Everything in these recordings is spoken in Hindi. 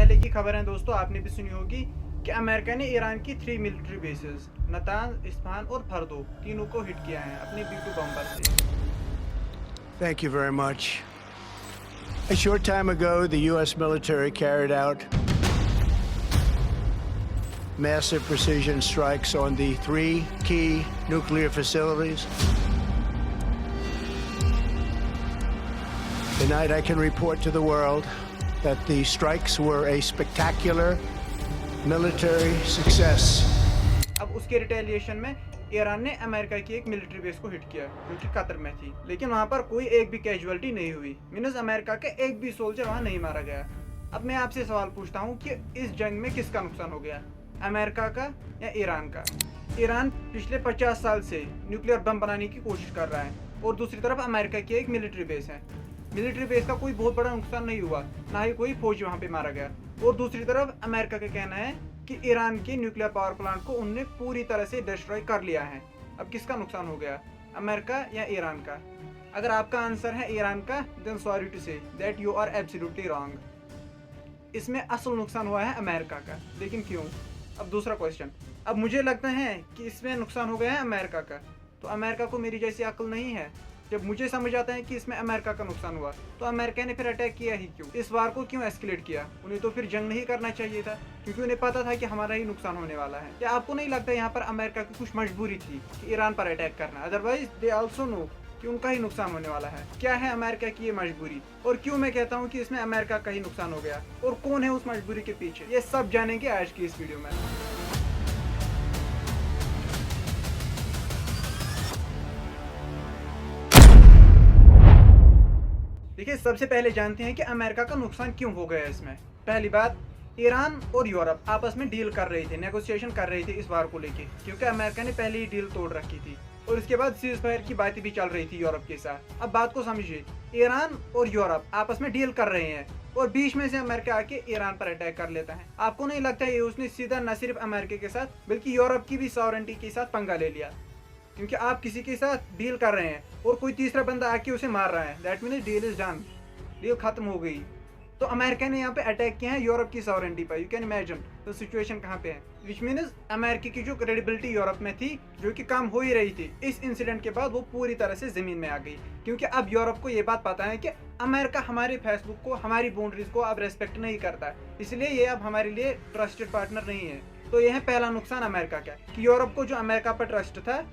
पहले की खबर है दोस्तों, आपने भी सुनी होगी कि अमेरिका ने ईरान की 3 मिलिट्री बेसेस नतांज, इस्फहान और फर्दो तीनों को हिट किया है अपने B-2 बम्बर से। Thank you very much. A short time ago, the U.S. military carried out massive precision strikes on the 3 key nuclear facilities. Tonight, I can report to the world that the strikes were a spectacular military success. अब उसके रिटेलिएशन में ईरान ने अमेरिका की एक मिलिट्री बेस को हिट किया जो कि कतर में थी, लेकिन वहां पर कोई एक भी कैजुअलिटी नहीं हुई। मींस अमेरिका के एक भी सोल्जर वहां नहीं मारा गया। अब मैं आपसे सवाल पूछता हूं कि इस जंग में किसका नुकसान हो गया, अमेरिका का या ईरान का? ईरान पिछले 50 साल से न्यूक्लियर बम बनाने की कोशिश कर रहा है और दूसरी तरफ अमेरिका की एक मिलिट्री बेस है। मिलिट्री बेस का कोई बहुत बड़ा नुकसान नहीं हुआ, ना ही कोई फौजी वहां पे मारा गया। और दूसरी तरफ अमेरिका का कहना है कि ईरान के न्यूक्लियर पावर प्लांट को उनने पूरी तरह से डिस्ट्रॉय कर लिया है। अब किसका नुकसान हो गया, अमेरिका या ईरान का? अगर आपका आंसर है ईरान का, then sorry to say that you are absolutely wrong. इसमें असल नुकसान हुआ है अमेरिका का, लेकिन क्यों? अब दूसरा क्वेश्चन, अब मुझे लगता है कि इसमें नुकसान हो गया है अमेरिका का, तो अमेरिका को मेरी जैसी अक्ल नहीं है। जब मुझे समझ आता है कि इसमें अमेरिका का नुकसान हुआ, तो अमेरिका ने फिर अटैक किया ही क्यों? इस वार को क्यों एस्केलेट किया? उन्हें तो फिर जंग नहीं करना चाहिए था, क्योंकि उन्हें पता था कि हमारा ही नुकसान होने वाला है। क्या आपको नहीं लगता यहाँ पर अमेरिका की कुछ मजबूरी थी कि ईरान पर अटैक करना? अदरवाइज दे आल्सो नो कि उनका ही नुकसान होने वाला है। क्या है अमेरिका की ये मजबूरी, और क्यों मैं कहता हूँ कि इसमें अमेरिका का ही नुकसान हो गया, और कौन है उस मजबूरी के पीछे? ये सब जानेंगे आज की इस वीडियो में। देखिए, सबसे पहले जानते हैं कि अमेरिका का नुकसान क्यों हो गया इसमें। पहली बात, ईरान और यूरोप आपस में डील कर रहे थे, नेगोशिएशन कर रहे थे इस वार को लेके, क्योंकि अमेरिका ने पहले ही डील तोड़ रखी थी और इसके बाद सीज फायर की बातें भी चल रही थी यूरोप के साथ। अब बात को समझिए, ईरान और यूरोप आपस में डील कर रहे हैं और बीच में से अमेरिका आके ईरान पर अटैक कर लेता है। आपको नहीं लगता ये उसने सीधा न सिर्फ अमेरिका के साथ बल्कि यूरोप की भी सॉवरेंटी के साथ पंगा ले लिया? क्योंकि आप किसी के साथ डील कर रहे हैं और कोई तीसरा बंदा आके उसे मार रहा है, that means deal is done, deal खत्म हो गई। तो अमेरिका ने यहाँ पे अटैक किया है यूरोप की सॉवरेंटी पर। यू कैन इमेजिन तो सिचुएशन कहाँ पे है। विच मीन्स अमेरिका की जो क्रेडिबिलिटी यूरोप में थी, जो कि कम हो ही रही थी, इस इंसिडेंट के बाद वो पूरी तरह से जमीन में आ गई। क्योंकि अब यूरोप को ये बात पता है कि अमेरिका हमारे फेसबुक को, हमारी बाउंड्रीज को अब रेस्पेक्ट नहीं करता, इसलिए ये अब हमारे लिए ट्रस्टेड पार्टनर नहीं है। तो यह है पहला नुकसान अमेरिका का, कि यूरोप को जो अमेरिका पर ट्रस्ट था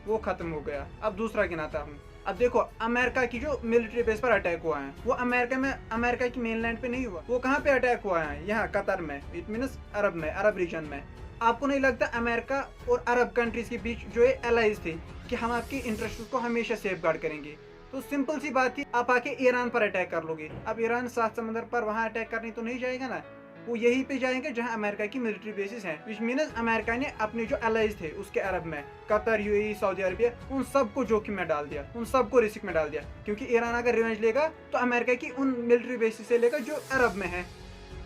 वो खत्म हो गया। अब दूसरा गिनाता हूँ। अब देखो, अमेरिका की जो मिलिट्री बेस पर अटैक हुआ है वो अमेरिका की मेनलैंड पे नहीं हुआ। वो कहाँ पे अटैक हुआ है? यहाँ कतर में, इट मीन्स अरब में, अरब रीजन में। आपको नहीं लगता अमेरिका और अरब कंट्रीज के बीच जो एलाइज थे कि हम आपके इंटरेस्ट को हमेशा सेफ गार्ड करेंगे? तो सिंपल सी बात थी, आप आके ईरान पर अटैक कर लोगे। अब ईरान सात समंदर पर वहाँ अटैक करने तो नहीं जाएगा ना, वो यहीं पे जाएंगे जहां अमेरिका की मिलिट्री बेसिस हैं। विच मीन्स अमेरिका ने अपने जो एलाइज थे उसके अरब में, कतर, यूएई, सऊदी अरबिया, उन सबको जोखिम में डाल दिया, उन सबको रिस्क में डाल दिया। क्योंकि ईरान अगर रिवेंज लेगा तो अमेरिका की उन मिलिट्री बेसिस से लेकर जो अरब में है।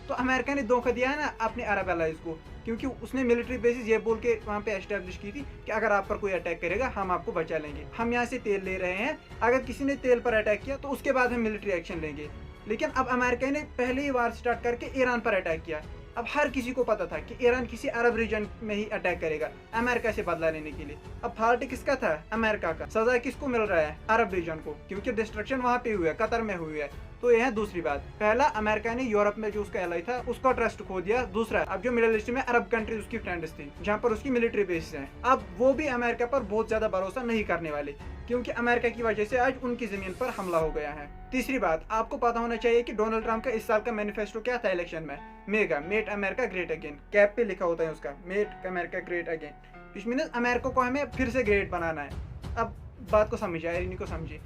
तो अमेरिका ने धोखा दिया है ना अपने अरब एलाइज को, क्योंकि उसने मिलिट्री बेसिस ये बोल के वहाँ पे एस्टेब्लिश की थी कि अगर आप पर कोई अटैक करेगा हम आपको बचा लेंगे। हम यहाँ से तेल ले रहे हैं, अगर किसी ने तेल पर अटैक किया तो उसके बाद हम मिलिट्री एक्शन लेंगे। लेकिन अब अमेरिका ने पहले ही वार स्टार्ट करके ईरान पर अटैक किया। अब हर किसी को पता था कि ईरान किसी अरब रीजन में ही अटैक करेगा अमेरिका से बदला लेने के लिए। अब फॉल्ट किसका था? अमेरिका का। सजा किसको मिल रहा है? अरब रीजन को, क्योंकि डिस्ट्रक्शन वहां पे हुआ है, कतर में हुई है। तो यह है दूसरी बात। पहला, अमेरिका ने यूरोप में जो उसका एलाई था उसका ट्रस्ट खो दिया। दूसरा, अब जो मिडिल ईस्ट में अरब कंट्रीज उसकी फ्रेंड्स थी जहाँ पर उसकी मिलिट्री बेस है, अब वो भी अमेरिका पर बहुत ज्यादा भरोसा नहीं करने वाले, क्योंकि अमेरिका की वजह से आज उनकी जमीन पर हमला हो गया है। तीसरी बात, आपको पता होना चाहिए कि डोनाल्ड ट्रंप का इस साल का मैनिफेस्टो क्या था इलेक्शन में? Mega, made America great again. Cap पे लिखा होता है उसका, made America great again. Which means America को हमें फिर से ग्रेट बनाना है। अब बात को समझिए, आयरनी को समझिए।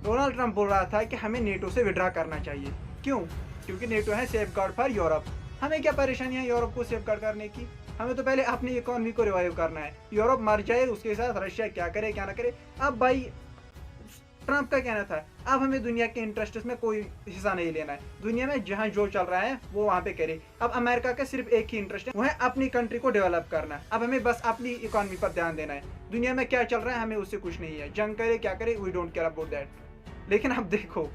डोनाल्ड ट्रंप बोल रहा था कि हमें नेटो से विड्रा करना चाहिए। क्यों? क्योंकि नेटो है सेफ गार्ड फॉर यूरोप। हमें क्या परेशानी है यूरोप को सेफ गार्ड करने की? हमें तो पहले अपनी इकोनॉमी को रिवाइव करना है। यूरोप मर जाए, उसके साथ रशिया क्या करे क्या ना करे। अब भाई ट्रंप का कहना था, अब हमें दुनिया के इंटरेस्ट में कोई हिस्सा नहीं लेना है। दुनिया में जहां जो चल रहा है वो वहां पे करे। अब अमेरिका का सिर्फ एक ही इंटरेस्ट है, वो है अपनी कंट्री को डेवलप करना। अब हमें बस अपनी इकोनॉमी पर ध्यान देना है। दुनिया में क्या चल रहा है हमें उससे कुछ नहीं है। जंग करे क्या करे, we don't care about that. लेकिन अब देखो,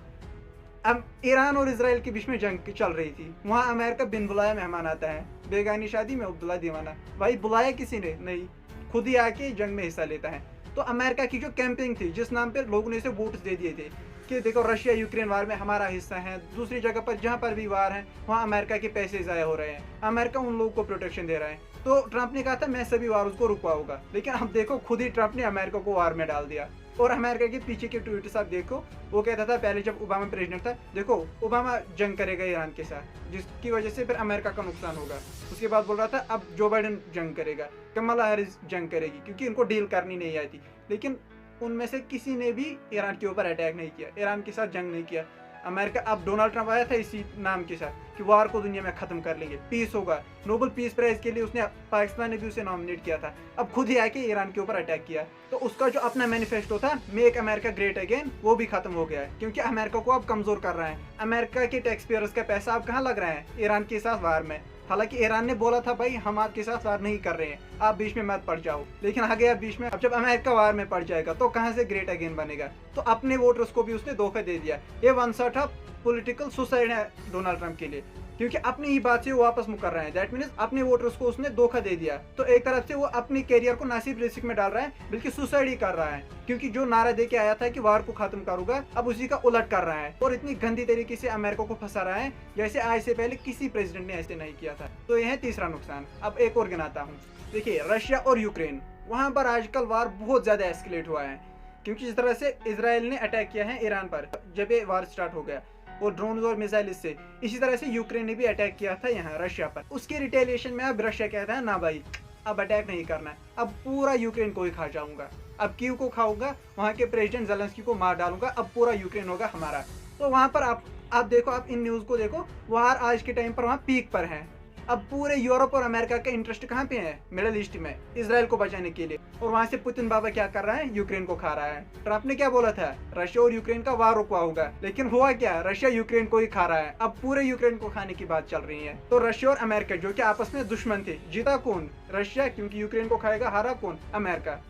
अब ईरान और इसराइल के बीच में जंग चल रही थी, वहाँ अमेरिका बिन बुलाया मेहमान आता है। बेगानी शादी में अब्दुल्ला दीवाना, भाई बुलाया किसी ने नहीं, खुद ही आके जंग में हिस्सा लेता है। तो अमेरिका की जो कैंपिंग थी, जिस नाम पर लोगों ने इसे वोट्स दे दिए थे कि देखो रशिया यूक्रेन वार में हमारा हिस्सा है, दूसरी जगह पर जहाँ पर भी वार है वहाँ अमेरिका के पैसे ज़ाया हो रहे हैं, अमेरिका उन लोगों को प्रोटेक्शन दे रहा है। तो ट्रंप ने कहा था मैं सभी वार को रुकवाऊंगा, लेकिन अब देखो खुद ही ट्रंप ने अमेरिका को वार में डाल दिया। और अमेरिका के पीछे के ट्वीट्स आप देखो, वो कहता था पहले जब ओबामा प्रेसिडेंट था, देखो ओबामा जंग करेगा ईरान के साथ, जिसकी वजह से फिर अमेरिका का नुकसान होगा। उसके बाद बोल रहा था अब जो बाइडेन जंग करेगा, कमला हैरिस जंग करेगी, क्योंकि इनको डील करनी नहीं आती। लेकिन उनमें से किसी ने भी ईरान के ऊपर अटैक नहीं किया, ईरान के साथ जंग नहीं किया। अमेरिका, अब डोनाल्ड ट्रंप आया था इसी नाम के साथ कि वार को दुनिया में खत्म कर लेंगे, पीस होगा, नोबेल पीस प्राइज के लिए उसने पाकिस्तान ने भी उसे नॉमिनेट किया था, अब खुद ही आके ईरान के ऊपर अटैक किया। तो उसका जो अपना मैनिफेस्टो था मेक अमेरिका ग्रेट अगेन, वो भी खत्म हो गया है, क्योंकि अमेरिका को अब कमजोर कर रहा है। अमेरिका के टैक्स पेयर्स का पैसा अब कहाँ लग रहा है, ईरान के साथ वार में। हालांकि ईरान ने बोला था भाई हम आपके साथ वार नहीं कर रहे हैं, आप बीच में मत पड़ जाओ, लेकिन आ गया बीच में। अब जब अमेरिका वार में पड़ जाएगा तो कहां से ग्रेट अगेन बनेगा। तो अपने वोटर्स को भी उसने धोखा दे दिया। ये one sort of political suicide है डोनाल्ड ट्रंप के लिए, क्योंकि अपनी ही बात से वो वापस मुकर रहे हैं। दैट मीन्स अपने वोटर्स को उसने धोखा दे दिया। तो एक तरफ से वो अपने कैरियर को ना सिर्फ रिस्क में डाल रहा है बल्कि सुसाइड ही कर रहा है, क्योंकि जो नारा दे के आया था कि वार को खत्म करूंगा, अब उसी का उलट कर रहा है और इतनी गंदी तरीके से अमेरिका को फंसा रहा है जैसे आज से पहले किसी प्रेसिडेंट ने ऐसे नहीं किया था। तो यह है तीसरा नुकसान। अब एक और गिनाता हूँ। देखिए रशिया और यूक्रेन, वहां पर आजकल वार बहुत ज्यादा एस्केलेट हुआ है, क्योंकि जिस तरह से इसराइल ने अटैक किया है ईरान पर जब ये वार स्टार्ट हो गया, और ड्रोन और मिसाइल इससे, इसी तरह से यूक्रेन ने भी अटैक किया था यहाँ रशिया पर। उसके रिटेलिएशन में अब रशिया कहता है ना भाई अब अटैक नहीं करना है, अब पूरा यूक्रेन को ही खा जाऊंगा, अब कीव को खाऊंगा, वहाँ के प्रेसिडेंट ज़ेलेंस्की को मार डालूंगा, अब पूरा यूक्रेन होगा हमारा। तो वहाँ पर आप देखो, आप इन न्यूज़ को देखो, वार आज के टाइम पर वहाँ पीक पर है। अब पूरे यूरोप और अमेरिका का इंटरेस्ट कहाँ पे है, मिडिल ईस्ट में, इसराइल को बचाने के लिए। और वहां से पुतिन बाबा क्या कर रहा है, यूक्रेन को खा रहा है। ट्रंप ने क्या बोला था, रशिया और यूक्रेन का वार रुकवा होगा, लेकिन हुआ क्या, रशिया यूक्रेन को ही खा रहा है। अब पूरे यूक्रेन को खाने की बात चल रही है। तो रशिया और अमेरिका जो कि आपस में दुश्मन थे, जीता कौन, रशिया, क्योंकि यूक्रेन को खाएगा, हारा कौन, अमेरिका।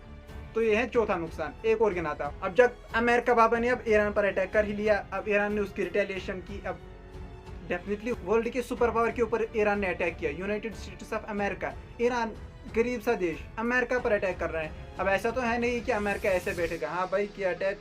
तो ये है चौथा नुकसान। एक और गिनाता। अब जब अमेरिका बाबा ने अब ईरान पर अटैक कर ही लिया, अब ईरान ने उसकी रिटेलिएशन की, अब डेफिनेटली वर्ल्ड के सुपर पावर के ऊपर ईरान ने अटैक किया, United states of America. Iran गरीब सा देश अमेरिका पर अटैक कर रहा है। अब ऐसा तो है नहीं कि अमेरिका ऐसे बैठेगा, हाँ भाई कि अटैक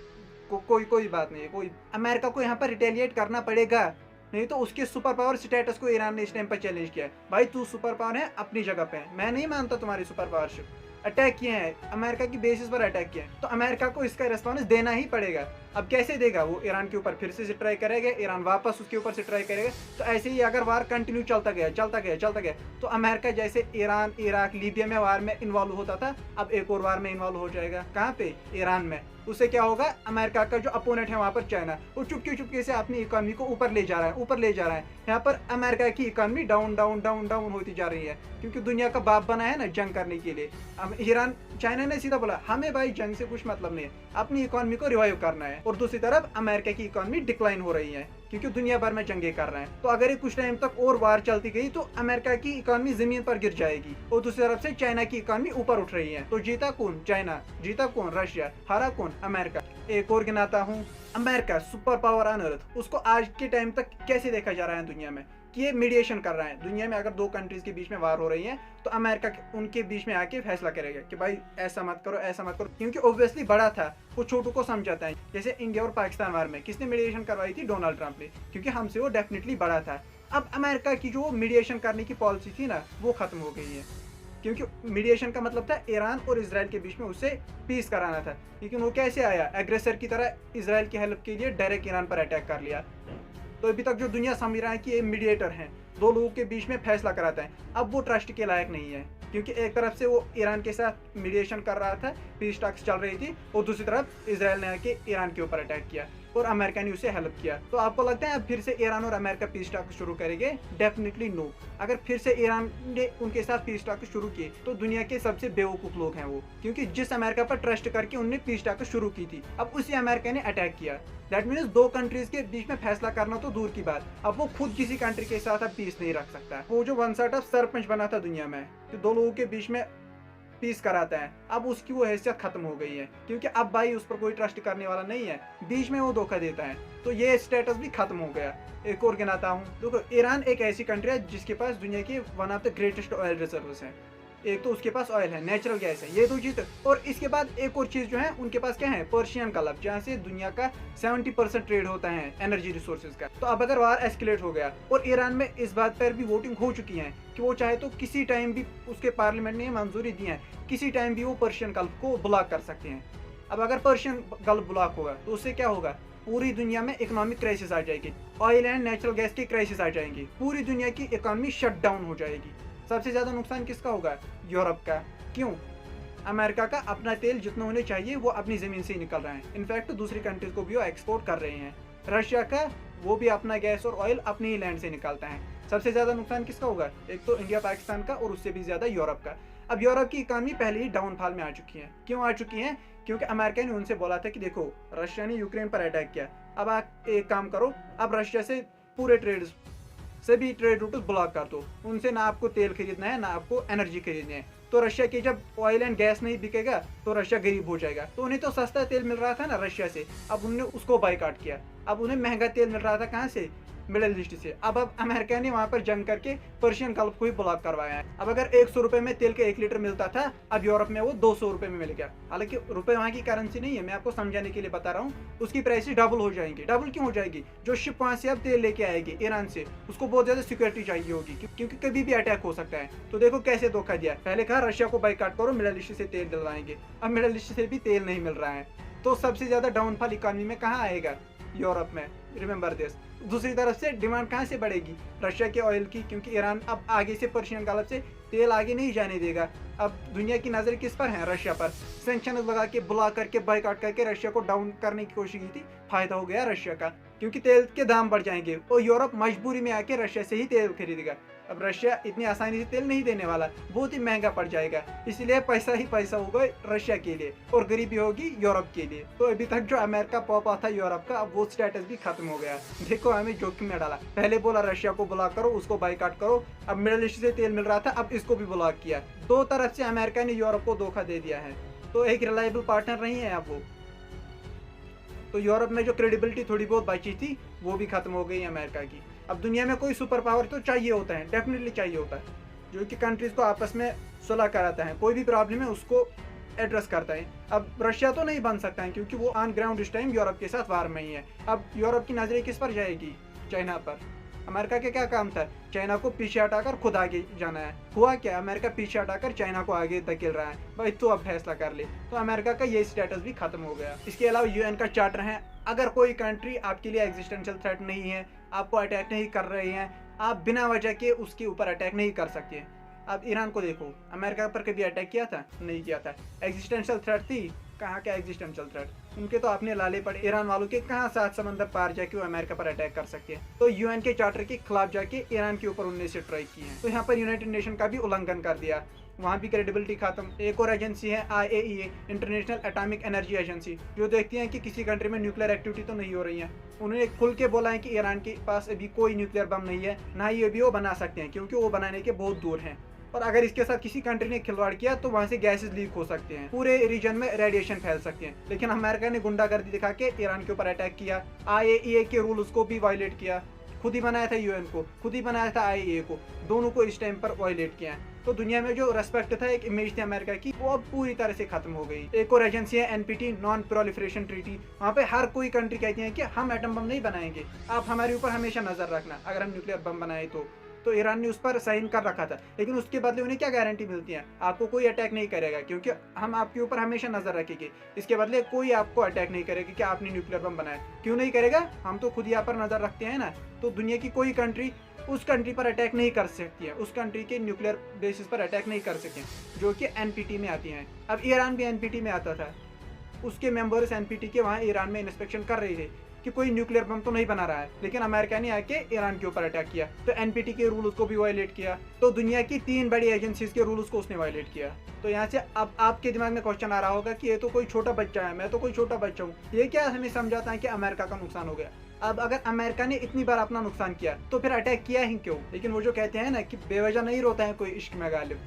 कोई बात नहीं है, कोई अमेरिका को यहाँ पर रिटेलिएट करना पड़ेगा, नहीं तो उसके सुपर पावर स्टेटस को ईरान ने इस टाइम पर चैलेंज किया है। भाई तू सुपर पावर है अपनी जगह पे, मैं नहीं मानता तुम्हारी सुपर पावरशिप। अटैक किए हैं, अमेरिका की बेसिस पर अटैक किए हैं, तो अमेरिका को इसका रिस्पॉन्स देना ही पड़ेगा। अब कैसे देगा, वो ईरान के ऊपर फिर से ट्राई करेगा, ईरान वापस उसके ऊपर से ट्राई करेगा। तो ऐसे ही अगर वार कंटिन्यू चलता गया तो अमेरिका जैसे ईरान, इराक, लीबिया में वार में इन्वॉल्व होता था, अब एक और वार में इन्वॉल्व हो जाएगा। कहाँ पे, ईरान में। उससे क्या होगा, अमेरिका का जो अपोनेंट है वहाँ पर चाइना, वो चुपके से अपनी इकोनॉमी को ऊपर ले जा रहा है। यहाँ पर अमेरिका की इकोनॉमी डाउन होती जा रही है, क्योंकि दुनिया का बाप बना है ना जंग करने के लिए। ईरान, चाइना ने सीधा बोला हमें भाई जंग से कुछ मतलब नहीं है, अपनी इकोनॉमी को रिवाइव करना है। और दूसरी तरफ अमेरिका की इकोनॉमी डिक्लाइन हो रही है, क्योंकि दुनिया भर में जंगे कर रहे हैं। तो अगर ये कुछ टाइम तक और वार चलती गई तो अमेरिका की इकोनॉमी जमीन पर गिर जाएगी, और दूसरी तरफ से चाइना की इकोनॉमी ऊपर उठ रही है। तो जीता कौन, चाइना, जीता कौन, रशिया, हारा कौन, अमेरिका। एक और गिनाता हूँ। America super power on earth, उसको आज के टाइम तक कैसे देखा जा रहा है दुनिया में, कि ये मीडिएशन कर रहा है। दुनिया में अगर दो कंट्रीज के बीच में वार हो रही है तो अमेरिका उनके बीच में आके फैसला करेगा कि भाई ऐसा मत करो, क्योंकि ऑब्वियसली बड़ा था, वो छोटू को समझाता है। जैसे इंडिया और पाकिस्तान वार में किसने मीडिएशन करवाई थी, डोनाल्ड ट्रंप ने, क्योंकि हमसे वो डेफिनेटली बड़ा था। अब अमेरिका की जो मीडिएशन करने की पॉलिसी थी ना, वो खत्म हो गई है, क्योंकि मीडिएशन का मतलब था ईरान और इसराइल के बीच में उसे पीस कराना था। लेकिन वो कैसे आया, एग्रेसर की तरह इसराइल की हेल्प के लिए डायरेक्ट ईरान पर अटैक कर लिया। तो अभी तक जो दुनिया समझ रहा है कि ये मीडिएटर हैं, दो लोगों के बीच में फैसला कराता है, अब वो ट्रस्ट के लायक नहीं है, क्योंकि एक तरफ से वो ईरान के साथ मीडिएशन कर रहा था, पीस टॉक्स चल रही थी, और दूसरी तरफ इसराइल ने आके ईरान के ऊपर अटैक किया और अमेरिका ने उसे हेल्प किया। तो आपको लगता है अब फिर से ईरान और अमेरिका पीस टॉक्स शुरू करेंगे? Definitely no. अगर फिर से ईरान ने उनके साथ पीस टॉक्स शुरू किए तो दुनिया के सबसे बेवकूफ लोग हैं वो, क्योंकि जिस अमेरिका पर ट्रस्ट करके उनने पीस टॉक्स शुरू की थी, अब उसी अमेरिका ने अटैक किया। दैट मीन्स दो कंट्रीज के बीच में फैसला करना तो दूर की बात, अब वो खुद किसी कंट्री के साथ अब पीस नहीं रख सकता। वो जो वन साइड ऑफ सरपंच बना था दुनिया में, तो दो लोगों के बीच में पीस कराता है, अब उसकी वो हैसियत खत्म हो गई है, क्योंकि अब भाई उस पर कोई ट्रस्ट करने वाला नहीं है, बीच में वो धोखा देता है, तो ये स्टेटस भी खत्म हो गया। एक और गिनाता हूँ, देखो ईरान एक ऐसी कंट्री है जिसके पास दुनिया की one of the greatest oil reserves है। एक तो उसके पास ऑयल है, नेचुरल गैस है, ये दो चीज। और इसके बाद एक और चीज जो है उनके पास क्या है, पर्शियन गल्फ, जहाँ से दुनिया का 70% ट्रेड होता है एनर्जी रिसोर्सेज का। तो अब अगर वार एस्केलेट हो गया और ईरान में इस बात पर भी वोटिंग हो चुकी है कि वो चाहे तो किसी टाइम भी, उसके पार्लियामेंट ने मंजूरी दी है, किसी टाइम भी वो पर्शियन गल्फ को ब्लॉक कर सकते हैं। अब अगर पर्शियन गल्फ ब्लॉक होगा तो उससे क्या होगा, पूरी दुनिया में इकोनॉमिक क्राइसिस आ जाएगी, ऑयल एंड नेचुरल गैस की क्राइसिस आ जाएंगी, पूरी दुनिया की इकोनॉमी शट डाउन हो जाएगी। सबसे ज्यादा नुकसान किसका होगा, यूरोप का। क्यों, अमेरिका का अपना तेल जितना होने चाहिए वो अपनी जमीन से ही निकल रहा है, इनफैक्ट दूसरी कंट्रीज को भी वो एक्सपोर्ट कर रहे हैं। रशिया का वो भी अपना गैस और ऑयल अपने ही लैंड से निकालता है। सबसे ज्यादा नुकसान किसका होगा, एक तो इंडिया पाकिस्तान का और उससे भी ज्यादा यूरोप का। अब यूरोप की इकोनॉमी पहले ही डाउनफॉल में आ चुकी है। क्यों आ चुकी है, क्योंकि अमेरिका ने उनसे बोला था कि देखो रशिया ने यूक्रेन पर अटैक किया, अब आप एक काम करो, अब रशिया से पूरे सभी ट्रेड रूट ब्लॉक कर दो, उनसे ना आपको तेल खरीदना है ना आपको एनर्जी खरीदनी है। तो रशिया की जब ऑयल एंड गैस नहीं बिकेगा तो रशिया गरीब हो जाएगा। तो उन्हें तो सस्ता तेल मिल रहा था ना रशिया से, अब उन्होंने उसको बाइकाट किया। अब उन्हें महंगा तेल मिल रहा था कहाँ से, मिडिल ईस्ट से। अब अमेरिका ने वहां पर जंग करके पर्शियन गल्फ को ही ब्लॉक करवाया है। अब अगर 100 रुपए में तेल का 1 लीटर मिलता था, अब यूरोप में वो 200 रुपए में मिल गया। हालांकि रुपए वहां की करेंसी नहीं है, मैं आपको समझाने के लिए बता रहा हूँ। उसकी प्राइसेस डबल हो जाएंगी। डबल क्यों हो जाएगी, जो शिप वहां से अब तेल लेके आएगी ईरान से, उसको बहुत ज्यादा सिक्योरिटी चाहिए होगी, क्योंकि कभी भी अटैक हो सकता है। तो देखो कैसे धोखा दिया, पहले कहा रशिया को बाइकाट करो, मिडिल ईस्ट से तेल दिलवाएंगे, अब मिडिल ईस्ट से भी तेल नहीं मिल रहा है। तो सबसे ज्यादा डाउनफॉल इकोनॉमी में कहाँ आएगा, यूरोप में, रिमेंबर दिस। दूसरी तरफ से डिमांड कहाँ से बढ़ेगी, रशिया के ऑयल की, क्योंकि ईरान अब आगे से पर्शियन गल्फ से तेल आगे नहीं जाने देगा। अब दुनिया की नजर किस पर है, रशिया पर। सैंक्शन लगा के, ब्लॉक करके, बाइकाट करके रशिया को डाउन करने की कोशिश की थी, फायदा हो गया रशिया का, क्योंकि तेल के दाम बढ़ जाएंगे और यूरोप मजबूरी में आके रशिया से ही तेल खरीदेगा। अब रशिया इतनी आसानी से तेल नहीं देने वाला, बहुत ही महंगा पड़ जाएगा, इसलिए पैसा ही पैसा होगा रशिया के लिए और गरीबी होगी यूरोप के लिए। तो अभी तक जो अमेरिका पॉपा था यूरोप का, अब वो स्टेटस भी खत्म हो गया। देखो हमें जोखिम में डाला, पहले बोला रशिया को ब्लॉक करो, उसको बाइकाट करो, अब मिडिल ईस्ट से तेल मिल रहा था, अब इसको भी ब्लॉक किया। दो तरफ से अमेरिका ने यूरोप को धोखा दे दिया है, तो एक रिलायबल पार्टनर नहीं है अब वो। तो यूरोप में जो क्रेडिबिलिटी थोड़ी बहुत बची थी वो भी खत्म हो गई अमेरिका की। अब दुनिया में कोई सुपर पावर तो चाहिए होता है, डेफिनेटली चाहिए होता है, जो कि कंट्रीज को आपस में सुलह कराता है, कोई भी प्रॉब्लम है उसको एड्रेस करता है। अब रशिया तो नहीं बन सकता है, क्योंकि वो ऑन ग्राउंड इस टाइम यूरोप के साथ वार में ही है। अब यूरोप की नजरें किस पर जाएगी, चाइना पर। अमेरिका का क्या काम था, चाइना को पीछे हटाकर खुद आगे जाना है। हुआ क्या, अमेरिका पीछे हटाकर चाइना को आगे धकेल रहा है, भाई तो अब फैसला कर ले। तो अमेरिका का ये स्टेटस भी खत्म हो गया। इसके अलावा यूएन का चार्टर है, अगर कोई कंट्री आपके लिए एग्जिस्टेंशियल थ्रेट नहीं है, आपको अटैक नहीं कर रही है, आप बिना वजह के उसके ऊपर अटैक नहीं कर सकते। अब ईरान को देखो, अमेरिका पर कभी अटैक किया था, नहीं किया था। एग्जिस्टेंशियल थ्रेट थी, कहाँ का एग्जिस्टेंशियल थ्रेट, उनके तो अपने लाले पड़े ईरान वालों के, कहाँ सात समंदर पार जाके वो अमेरिका पर अटैक कर सकते हैं। तो यूएन के चार्टर के खिलाफ जाके ईरान के ऊपर उन्होंने स्ट्राइक की है। तो यहाँ पर यूनाइटेड नेशन का भी उल्लंघन कर दिया, वहाँ भी क्रेडिबिलिटी खत्म। एक और एजेंसी है IAEA, international atomic energy agency, जो देखती है कि किसी कंट्री में न्यूक्लियर एक्टिविटी तो नहीं हो रही है। उन्होंने खुल के बोला है कि ईरान के पास अभी कोई न्यूक्लियर बम नहीं है, ना ही अभी वो बना सकते हैं, क्योंकि वो बनाने के बहुत दूर हैं। और अगर इसके साथ किसी कंट्री ने खिलवाड़ किया तो वहां से गैसेस लीक हो सकते हैं, पूरे रीजन में रेडिएशन फैल सकते हैं। लेकिन अमेरिका ने गुंडागर्दी दिखा के ईरान के ऊपर अटैक किया, IAEA के रूल्स को भी वायलेट किया, खुद ही बनाया था यूएन को, खुद ही बनाया था IAEA को, दोनों को इस टाइम पर वायलेट किया। तो दुनिया में जो रेस्पेक्ट था, एक इमेज थी अमेरिका की, वो अब पूरी तरह से खत्म हो गई। एक और एजेंसी है NPT, नॉन प्रोलिफरेशन ट्रीटी, वहाँ पे हर कोई कंट्री कहती है कि हम एटम बम नहीं बनाएंगे, आप हमारे ऊपर हमेशा नजर रखना, अगर हम न्यूक्लियर बम बनाए तो ईरान ने उस पर साइन कर रखा था। लेकिन उसके बदले उन्हें क्या गारंटी मिलती है, आपको कोई अटैक नहीं करेगा, क्योंकि हम आपके ऊपर हमेशा नजर रखेंगे। इसके बदले कोई आपको अटैक नहीं करेगा कि आपने न्यूक्लियर बम बनाया। क्यों नहीं करेगा, हम तो खुद यहाँ पर नजर रखते हैं ना। तो दुनिया की कोई कंट्री उस कंट्री पर अटैक नहीं कर सकती है, उस कंट्री के न्यूक्लियर बेसिस पर अटैक नहीं कर सकते, जो कि NPT में आती हैं। अब ईरान भी NPT में आता था, उसके मेंबर्स NPT के वहाँ ईरान में इंस्पेक्शन कर रहे थे कि कोई न्यूक्लियर बम तो नहीं बना रहा है, लेकिन अमेरिका ने आके ईरान के ऊपर अटैक किया, तो NPT के रूल्स को भी वायलेट किया। तो दुनिया की 3 बड़ी एजेंसीज के रूल्स को उसने वायलेट किया। तो यहाँ से अब आपके दिमाग में क्वेश्चन आ रहा होगा कि ये तो कोई छोटा बच्चा है, मैं तो कोई छोटा बच्चा हूँ, ये क्या हमें समझाता है कि अमेरिका का नुकसान हो गया। अब अगर अमेरिका ने इतनी बार अपना नुकसान किया तो फिर अटैक किया ही क्यों। लेकिन वो जो कहते हैं ना कि बेवजह नहीं रोता है कोई इश्क में गालिब,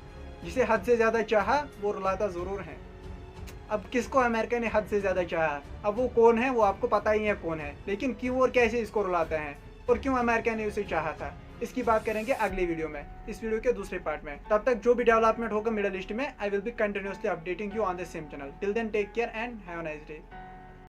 जिसे हद से ज़्यादा चाहा वो रुलाता ज़रूर है। अब किसको अमेरिका ने हद से ज़्यादा चाहा, अब वो कौन है वो आपको पता ही है कौन है, लेकिन क्यों और कैसे इसको रुलाते हैं और क्यों अमेरिका ने उसे चाहा था, इसकी बात करेंगे अगली वीडियो में, इस वीडियो के दूसरे पार्ट में। तब तक जो भी डेवलपमेंट होगा मिडिल ईस्ट में, I will be continuously updating you on the same channel. Till then take care and have a nice day.